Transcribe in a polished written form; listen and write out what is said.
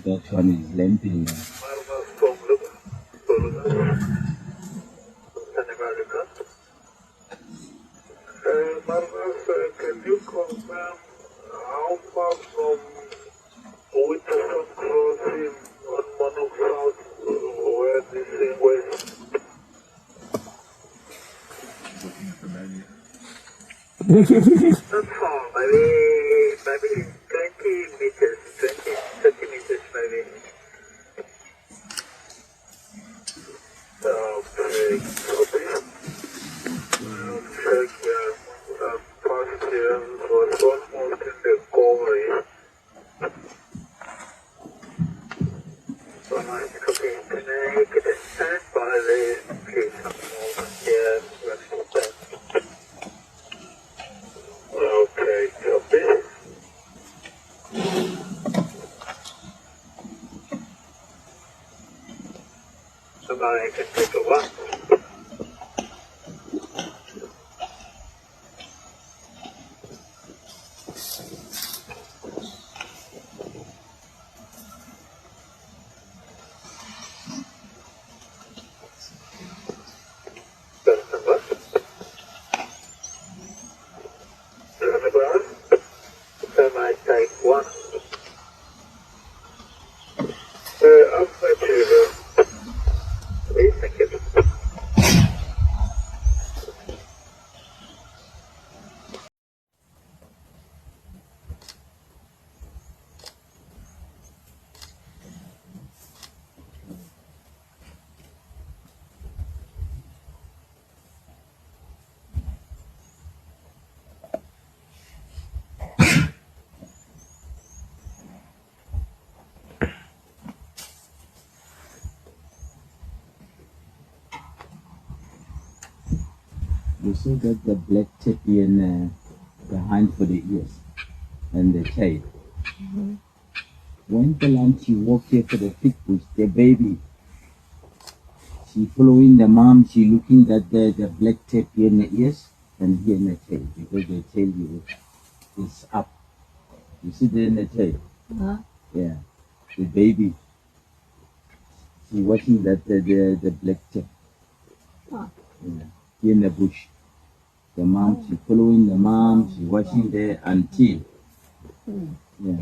That one is limping. Marcus, can you confirm how far from Winterson Crossing on Monok South where this thing was? Not far, maybe 20 meters, 30 meters maybe. Okay, copy. Check here. Past here was almost in the Galway. So nice, okay. Can I get a stand by the please some moment here? Okay, copy. Somebody can take a walk. You see that the black tip in behind for the ears and the tail. When the lamb she walk here for the thick bush, the baby, she following the mom, she looking at the black tip here in the ears and here in the tail because the tail is up. You see that in the tail? Yeah. The baby, she watching that the black tip. Yeah. Here in the bush. The mom, she following the mom, she watching there until. Yeah.